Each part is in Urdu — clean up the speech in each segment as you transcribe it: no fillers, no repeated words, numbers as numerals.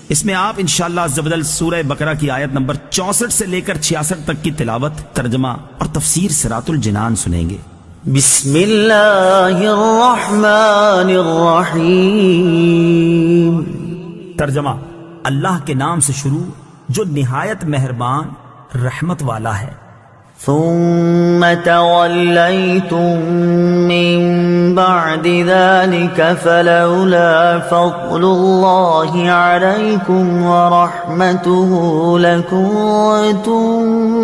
اس میں آپ انشاءاللہ عز و جل سورہ بقرہ کی آیت نمبر 64 سے لے کر 66 تک کی تلاوت، ترجمہ اور تفسیر صراط الجنان سنیں گے۔ بسم اللہ الرحمن الرحیم۔ ترجمہ: اللہ کے نام سے شروع جو نہایت مہربان رحمت والا ہے۔ ثم تولیتم من بعد ذلك فلولا فضل اللہ علیکم ورحمته لکنتم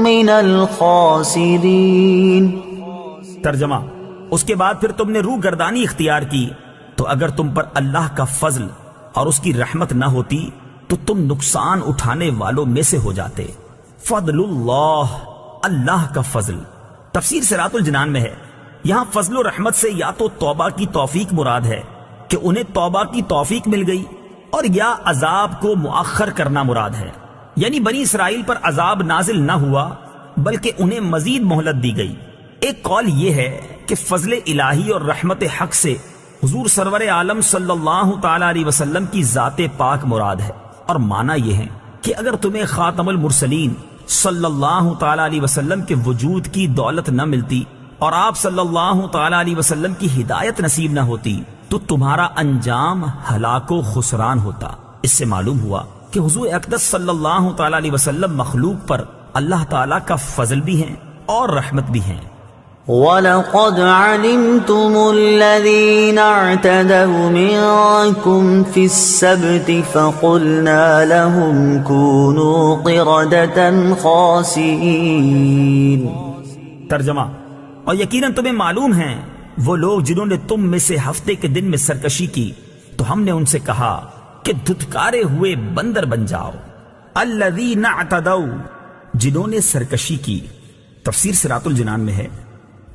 من الخاسرین۔ ترجمہ: اس کے بعد پھر تم نے روح گردانی اختیار کی تو اگر تم پر اللہ کا فضل اور اس کی رحمت نہ ہوتی تو تم نقصان اٹھانے والوں میں سے ہو جاتے۔ فضل اللہ، اللہ کا فضل، تفسیر صراط الجنان میں ہے۔ یہاں فضل و رحمت سے یا تو توبہ کی توفیق مراد ہے کہ انہیں توبہ کی توفیق مل گئی، اور یا عذاب کو مؤخر کرنا مراد ہے، یعنی بنی اسرائیل پر عذاب نازل نہ ہوا بلکہ انہیں مزید مہلت دی گئی۔ ایک قول یہ ہے کہ فضل الہی اور رحمت حق سے حضور سرور عالم صلی اللہ تعالی علیہ وسلم کی ذات پاک مراد ہے، اور معنی یہ ہے کہ اگر تمہیں خاتم المرسلین صلی اللہ تعالی علیہ وسلم کے وجود کی دولت نہ ملتی اور آپ صلی اللہ تعالی علیہ وسلم کی ہدایت نصیب نہ ہوتی تو تمہارا انجام ہلاک و خسران ہوتا۔ اس سے معلوم ہوا کہ حضور اقدس صلی اللہ تعالی علیہ وسلم مخلوق پر اللہ تعالی کا فضل بھی ہیں اور رحمت بھی ہیں۔ وَلَقَدْ عَلِمْتُمُ الَّذِينَ اعْتَدَوْا مِنكُمْ فِي السَّبْتِ فَقُلْنَا لَهُمْ كُونُوا قِرَدَةً خَاسِئِينَ۔ ترجمہ: اور یقیناً تمہیں معلوم ہیں وہ لوگ جنہوں نے تم میں سے ہفتے کے دن میں سرکشی کی تو ہم نے ان سے کہا کہ دھتکارے ہوئے بندر بن جاؤ۔ الذین اعتدوا، جنہوں نے سرکشی کی، تفسیر صراط الجنان میں ہے۔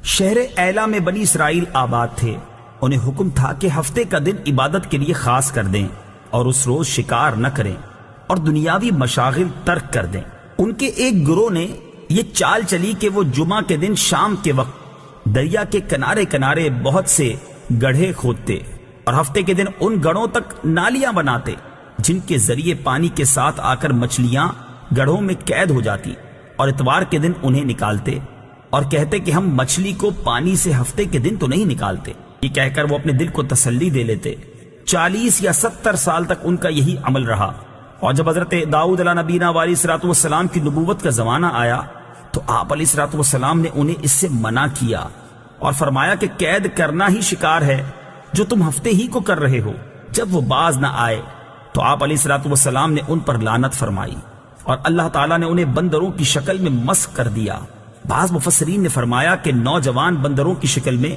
شہر ایلا میں بنی اسرائیل آباد تھے، انہیں حکم تھا کہ ہفتے کا دن عبادت کے لیے خاص کر دیں اور اس روز شکار نہ کریں اور دنیاوی مشاغل ترک کر دیں۔ ان کے ایک گروہ نے یہ چال چلی کہ وہ جمعہ کے دن شام کے وقت دریا کے کنارے کنارے بہت سے گڑھے کھودتے اور ہفتے کے دن ان گڑھوں تک نالیاں بناتے جن کے ذریعے پانی کے ساتھ آ کر مچھلیاں گڑھوں میں قید ہو جاتی، اور اتوار کے دن انہیں نکالتے اور کہتے کہ ہم مچھلی کو پانی سے ہفتے کے دن تو نہیں نکالتے۔ یہ کہہ کر وہ اپنے دل کو تسلی دے لیتے۔ 40 یا 70 سال تک ان کا یہی عمل رہا، اور جب حضرت داؤد علیہ نبینا علیہ الصلوۃ والسلام کی نبوت کا زمانہ آیا تو آپ علیہ الصلوۃ والسلام نے انہیں اس سے منع کیا اور فرمایا کہ قید کرنا ہی شکار ہے جو تم ہفتے ہی کو کر رہے ہو۔ جب وہ باز نہ آئے تو آپ علیہ الصلوۃ والسلام نے ان پر لعنت فرمائی اور اللہ تعالیٰ نے انہیں بندروں کی شکل میں مسخ کر دیا۔ بعض مفسرین نے فرمایا کہ نوجوان بندروں کی شکل میں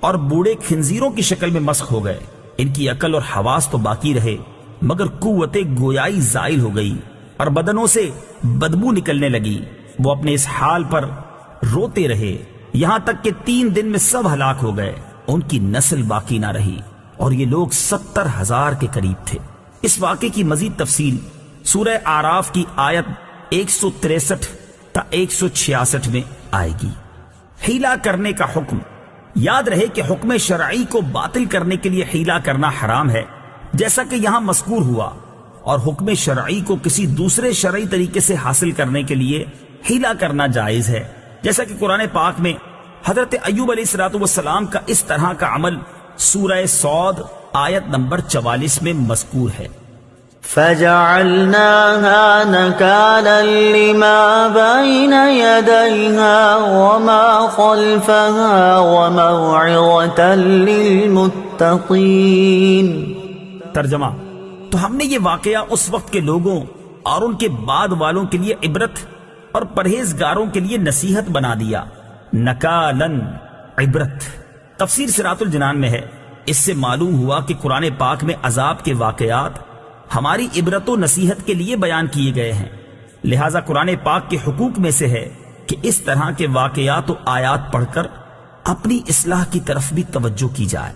اور بوڑھے خنزیروں کی شکل میں مسخ ہو گئے۔ ان کی عقل اور حواس تو باقی رہے مگر قوت گویائی زائل ہو گئی اور بدنوں سے بدبو نکلنے لگی۔ وہ اپنے اس حال پر روتے رہے یہاں تک کہ 3 دن میں سب ہلاک ہو گئے، ان کی نسل باقی نہ رہی، اور یہ لوگ 70,000 کے قریب تھے۔ اس واقعے کی مزید تفصیل سورہ اعراف کی آیت 163 تا 166 میں آئے گی۔ حیلہ کرنے کا حکم۔ یاد رہے کہ حکم شرعی کو باطل کرنے کے لیے حیلہ کرنا حرام ہے، جیسا کہ یہاں مذکور ہوا، اور حکم شرعی کو کسی دوسرے شرعی طریقے سے حاصل کرنے کے لیے حیلہ کرنا جائز ہے، جیسا کہ قرآن پاک میں حضرت ایوب علیہ الصلوۃ والسلام کا اس طرح کا عمل سورہ صاد آیت نمبر 44 میں مذکور ہے۔ فَجَعَلْنَاهَا نَكَالًا لِمَا بَيْنَ يَدَيْهَا وَمَا خَلْفَهَا وَمَوْعِظَةً لِلْمُتَّقِينَ۔ ترجمہ: تو ہم نے یہ واقعہ اس وقت کے لوگوں اور ان کے بعد والوں کے لیے عبرت اور پرہیزگاروں کے لیے نصیحت بنا دیا۔ نکالن، عبرت، تفسیر صراط الجنان میں ہے۔ اس سے معلوم ہوا کہ قرآن پاک میں عذاب کے واقعات ہماری عبرت و نصیحت کے لیے بیان کیے گئے ہیں، لہٰذا قرآن پاک کے حقوق میں سے ہے کہ اس طرح کے واقعات و آیات پڑھ کر اپنی اصلاح کی طرف بھی توجہ کی جائے۔